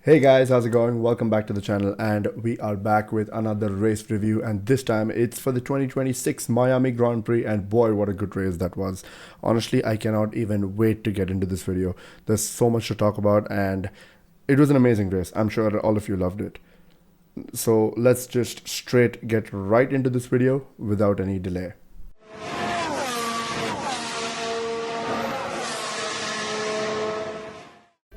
Hey guys, how's it going? Welcome back to the channel, and we are back with another race review, and this time it's for the 2026 Miami Grand Prix, and boy, what a good race that was. Honestly, I cannot even wait to get into this video. There's so much to talk about, and it was an amazing race. I'm sure all of you loved it. So let's just straight get right into this video without any delay.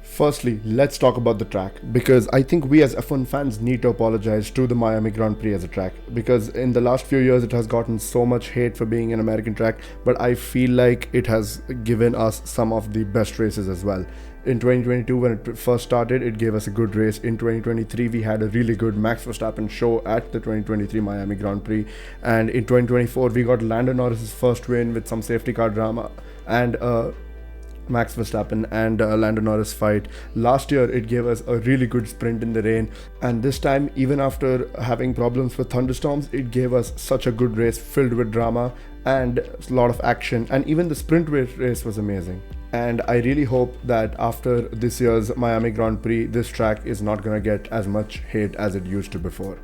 Firstly, let's talk about the track, because I think we as F1 fans need to apologize to the Miami Grand Prix as a track, because in the last few years it has gotten so much hate for being an American track, but I feel like it has given us some of the best races as well. In 2022, when it first started, it gave us a good race. In 2023, we had a really good Max Verstappen show at the 2023 Miami Grand Prix, and in 2024 we got Lando Norris's first win with some safety car drama and Max Verstappen and Lando Norris fight. Last year it gave us a really good sprint in the rain, and this time, even after having problems with thunderstorms, it gave us such a good race filled with drama and a lot of action, and even the sprint race was amazing. And I really hope that after this year's Miami Grand Prix, this track is not gonna get as much hate as it used to before.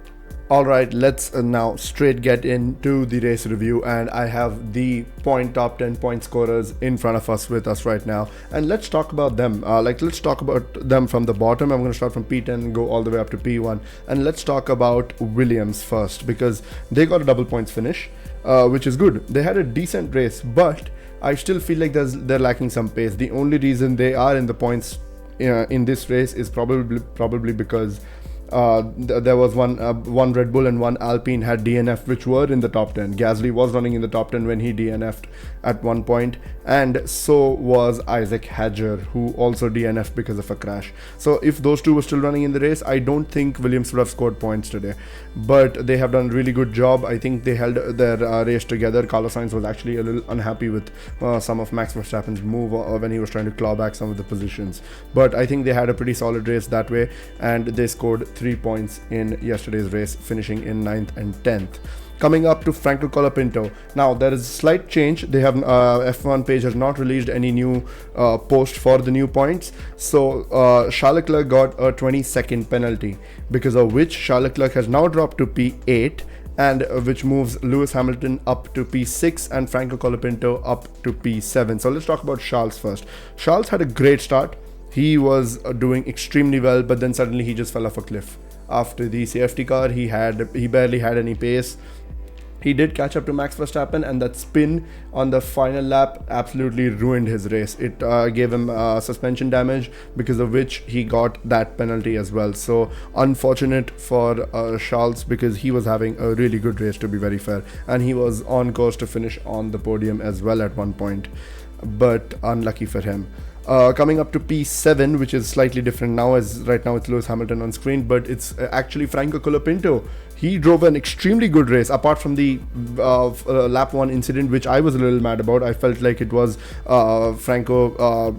Alright, let's now straight get into the race review, and I have the top 10 point scorers in front of us with us right now, and let's talk about them. Let's talk about them from the bottom. I'm going to start from P10 and go all the way up to P1, and let's talk about Williams first, because they got a double points finish, which is good. They had a decent race, but I still feel like they're lacking some pace. The only reason they are in the points in this race is probably because there was one Red Bull and one Alpine had DNF, which were in the top 10. Gasly was running in the top 10 when he DNF'd at one point, and so was Isaac Hadjar, who also DNF'd because of a crash. So if those two were still running in the race, I don't think Williams would have scored points today, but they have done a really good job. I think they held their race together. Carlos Sainz was actually a little unhappy with some of Max Verstappen's move when he was trying to claw back some of the positions, but I think they had a pretty solid race that way, and they scored 3 points in yesterday's race, finishing in 9th and 10th. Coming up to Franco Colapinto. Now there is a slight change. They have F1 page has not released any new post for the new points, so Charles Leclerc got a 20-second penalty, because of which Charles Leclerc has now dropped to P8, and which moves Lewis Hamilton up to P6 and Franco Colapinto up to P7. So let's talk about Charles first. Charles had a great start. He was doing extremely well, but then suddenly he just fell off a cliff. After the safety car, he barely had any pace. He did catch up to Max Verstappen, and that spin on the final lap absolutely ruined his race. It gave him suspension damage, because of which he got that penalty as well. So unfortunate for Charles, because he was having a really good race, to be very fair, and he was on course to finish on the podium as well at one point, but unlucky for him. Coming up to P7, which is slightly different now, as right now it's Lewis Hamilton on screen, but it's actually Franco Colapinto. He drove an extremely good race, apart from the lap 1 incident, which I was a little mad about. I felt like it was Franco,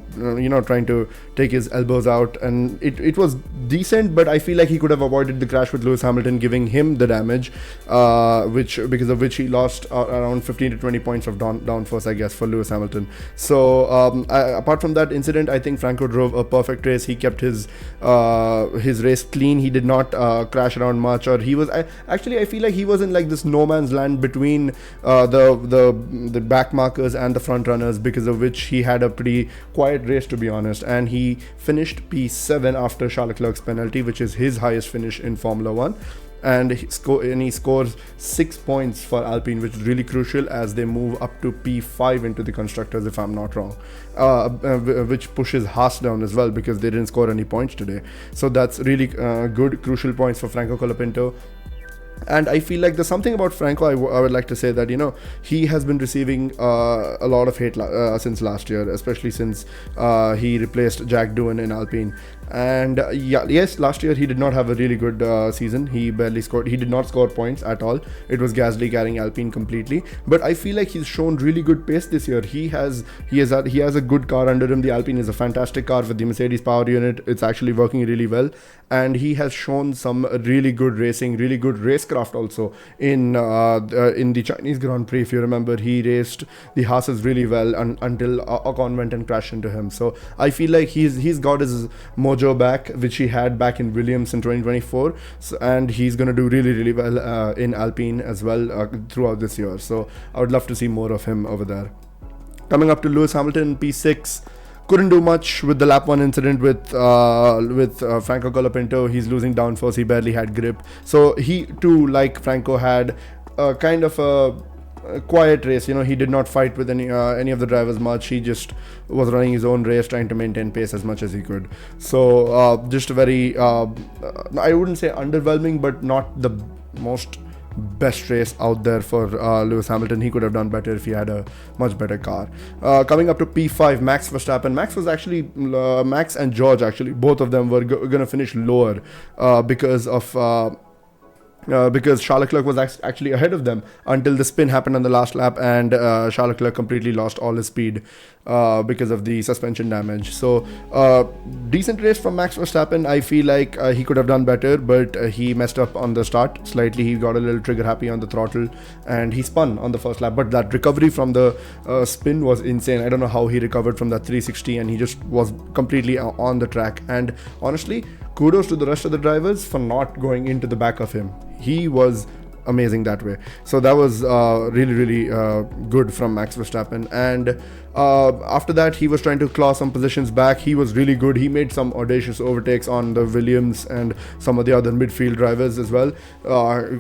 trying to take his elbows out, and it was decent, but I feel like he could have avoided the crash with Lewis Hamilton, giving him the damage, because of which he lost around 15 to 20 points of downforce, I guess, for Lewis Hamilton. So apart from that incident, I think Franco drove a perfect race. He kept his race clean. He did not crash around much, or he was I feel like he was in like this no man's land between the back markers and the front runners, because of which he had a pretty quiet race, to be honest, and he finished P7 after Charles Leclerc's penalty, which is his highest finish in Formula 1. And he scores 6 points for Alpine, which is really crucial as they move up to P5 into the constructors, if I'm not wrong, which pushes Haas down as well, because they didn't score any points today. So that's really good, crucial points for Franco Colapinto. And I feel like there's something about Franco I would like to say, that he has been receiving a lot of hate since last year, especially since he replaced Jack Doohan in Alpine. And yes, last year he did not have a really good season. He barely scored. He did not score points at all. It was Gasly carrying Alpine completely. But I feel like he's shown really good pace this year. He has a good car under him. The Alpine is a fantastic car with the Mercedes power unit. It's actually working really well, and he has shown some really good racing, really good racecraft also in the Chinese Grand Prix. If you remember, he raced the Haas's really well until Ocon went and crashed into him. So I feel like he's got his mojo mojo back, which he had back in Williams in 2024. So, and he's going to do really, really well in Alpine as well throughout this year. So I would love to see more of him over there. Coming up to Lewis Hamilton, P6. Couldn't do much with the lap 1 incident with Franco Colapinto. He's losing downforce. He barely had grip. So he too, like Franco, had kind of a quiet race. He did not fight with any of the drivers much. He just was running his own race, trying to maintain pace as much as he could. So just a very, I wouldn't say underwhelming, but not the most best race out there for Lewis Hamilton. He could have done better if he had a much better car. Coming up to P5, Max Verstappen. Max and George actually, both of them were going to finish lower because Charles Leclerc was actually ahead of them until the spin happened on the last lap, and Charles Leclerc completely lost all his speed because of the suspension damage. So decent race from Max Verstappen. I feel like he could have done better, but he messed up on the start slightly. He got a little trigger happy on the throttle and he spun on the first lap, but that recovery from the spin was insane. I don't know how he recovered from that 360, and he just was completely on the track. And honestly, kudos to the rest of the drivers for not going into the back of him. He was amazing that way. So that was really, really good from Max Verstappen. And after that, he was trying to claw some positions back. He was really good. He made some audacious overtakes on the Williams and some of the other midfield drivers as well,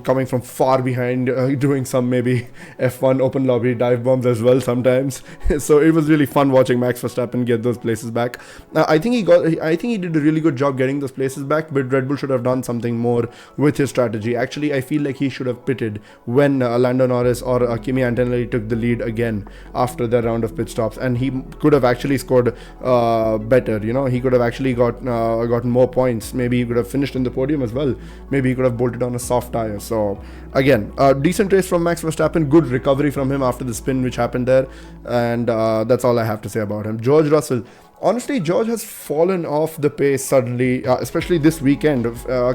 coming from far behind, doing some maybe F1 open lobby dive bombs as well sometimes. So it was really fun watching Max Verstappen get those places back. I think he did a really good job getting those places back, but Red Bull should have done something more with his strategy. Actually, I feel like he should have pitted when Lando Norris or Kimi Antonelli took the lead again after their round of pit stops, and he could have actually scored better. He could have actually gotten more points. Maybe he could have finished in the podium as well. Maybe he could have bolted on a soft tire. So again, a decent race from Max Verstappen. Good recovery from him after the spin which happened there, and that's all I have to say about him. George Russell. Honestly, George has fallen off the pace suddenly, especially this weekend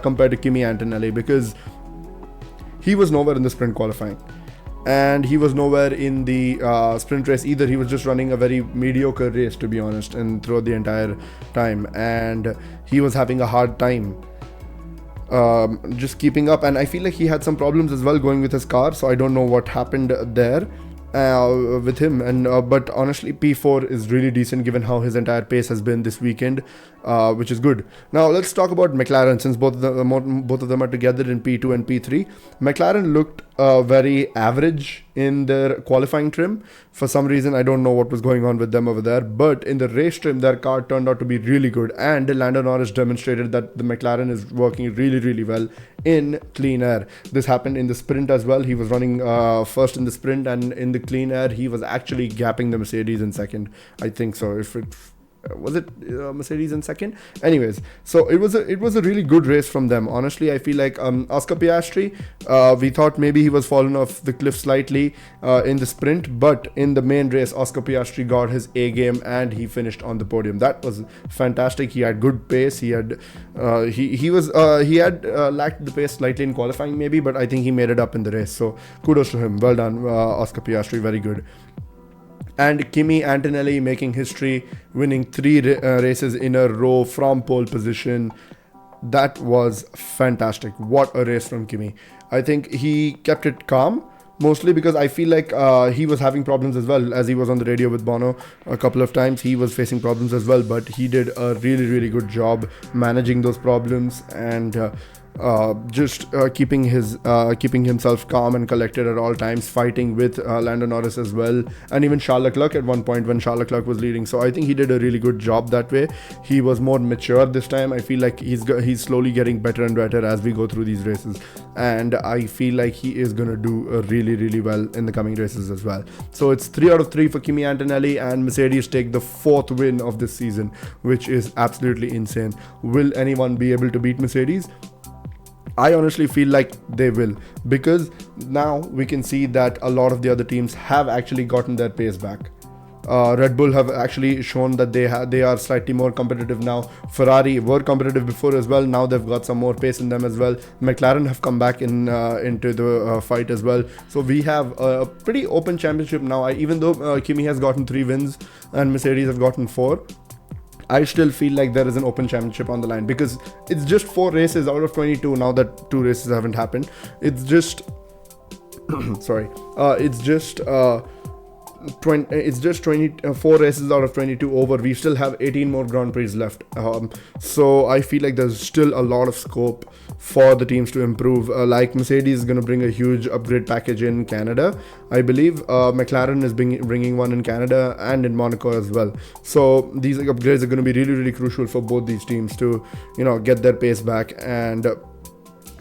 compared to Kimi Antonelli, because he was nowhere in the sprint qualifying, and he was nowhere in the sprint race either. He was just running a very mediocre race, to be honest, and throughout the entire time, and he was having a hard time just keeping up. And I feel like he had some problems as well going with his car, so I don't know what happened there with him. And but honestly, P4 is really decent given how his entire pace has been this weekend, which is good. Now let's talk about McLaren, since both of them are together in P2 and P3. McLaren looked very average in their qualifying trim. For some reason, I don't know what was going on with them over there, but in the race trim, their car turned out to be really good, and Lando Norris demonstrated that the McLaren is working really, really well in clean air. This happened in the sprint as well. He was running first in the sprint, and in the clean air, he was actually gapping the Mercedes in second. I think so. Was it Mercedes in second? Anyways, so it was a really good race from them. Honestly, I feel like Oscar Piastri, we thought maybe he was fallen off the cliff slightly in the sprint, but in the main race, Oscar Piastri got his A game and he finished on the podium. That was fantastic. He had good pace. He had lacked the pace slightly in qualifying maybe, but I think he made it up in the race. So kudos to him. Well done, Oscar Piastri. Very good. And Kimi Antonelli making history, winning 3 races in a row from pole position. That was fantastic. What a race from Kimi. I think he kept it calm, mostly because I feel like he was having problems as well. As he was on the radio with Bono a couple of times, he was facing problems as well, but he did a really, really good job managing those problems and just keeping himself calm and collected at all times, fighting with Lando Norris as well, and even Charles Leclerc at one point when Charles Leclerc was leading. So I think he did a really good job that way. He was more mature this time. I feel like he's slowly getting better and better as we go through these races, and I feel like he is going to do really, really well in the coming races as well. So it's 3 out of 3 for Kimi Antonelli, and Mercedes take the 4th win of this season, which is absolutely insane. Will anyone be able to beat Mercedes? I honestly feel like they will, because now we can see that a lot of the other teams have actually gotten their pace back. Red Bull have actually shown that they are slightly more competitive now. Ferrari were competitive before as well. Now they've got some more pace in them as well. McLaren have come back into the fight as well. So we have a pretty open championship now. Even though Kimi has gotten 3 wins and Mercedes have gotten 4, I still feel like there is an open championship on the line, because it's just 4 races out of 22 now that 2 races haven't happened. It's just sorry, it's just 24 races out of 22 over. We still have 18 more Grand Prix left, so I feel like there's still a lot of scope for the teams to improve. Like Mercedes is going to bring a huge upgrade package in Canada, I believe. McLaren is bringing one in Canada and in Monaco as well. So these upgrades are going to be really crucial for both these teams to, you know, get their pace back. And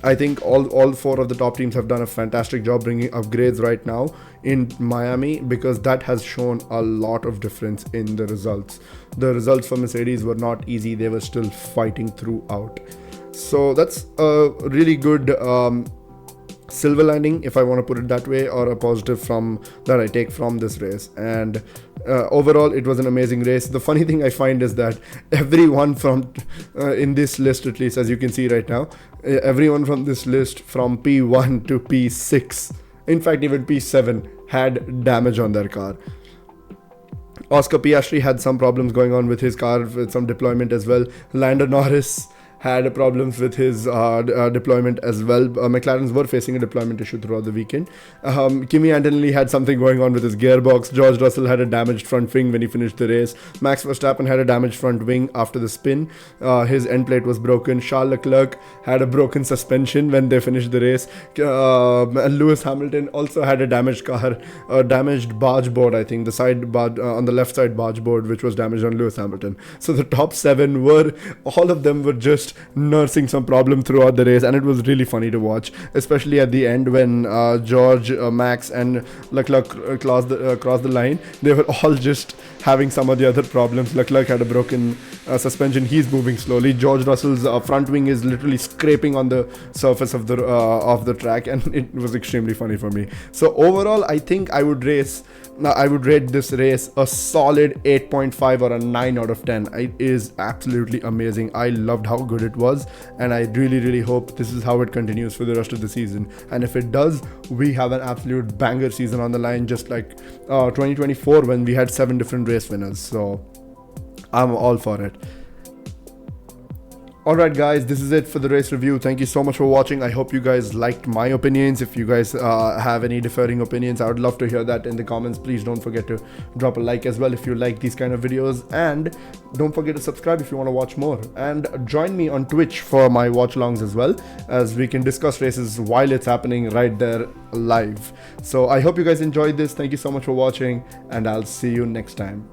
I think all 4 of the top teams have done a fantastic job bringing upgrades right now in Miami, because that has shown a lot of difference in the results. The results for Mercedes were not easy. They were still fighting throughout. So that's a really good silver lining, if I want to put it that way, or a positive from that I take from this race. And overall, it was an amazing race. The funny thing I find is that everyone from in this list, at least as you can see right now, everyone from this list from P1 to P6, in fact even P7, had damage on their car. Oscar Piastri had some problems going on with his car, with some deployment as well. Lando Norris had problems with his deployment as well. McLarens were facing a deployment issue throughout the weekend. Kimi Antonelli had something going on with his gearbox. George Russell had a damaged front wing when he finished the race. Max Verstappen had a damaged front wing after the spin. His end plate was broken. Charles Leclerc had a broken suspension when they finished the race. And Lewis Hamilton also had a damaged car, a damaged barge board, I think, the side barge, on the left side barge board, which was damaged on Lewis Hamilton. So the top 7 were, all of them were just nursing some problem throughout the race, and it was really funny to watch, especially at the end when George, Max and Leclerc crossed the line. They were all just having some of the other problems. Leclerc had a broken suspension. He's moving slowly. George Russell's front wing is literally scraping on the surface of the track, and it was extremely funny for me. So overall, I think I would rate this race a solid 8.5 or a 9 out of 10. It is absolutely amazing. I loved how good it was, and I really hope this is how it continues for the rest of the season. And if it does, we have an absolute banger season on the line, just like 2024 when we had 7 different race winners. So I'm all for it. Alright guys, this is it for the race review. Thank you so much for watching. I hope you guys liked my opinions. If you guys have any differing opinions, I would love to hear that in the comments. Please don't forget to drop a like as well if you like these kind of videos, and don't forget to subscribe if you want to watch more, and join me on Twitch for my watch alongs as well, as we can discuss races while it's happening right there live. So I hope you guys enjoyed this. Thank you so much for watching, and I'll see you next time.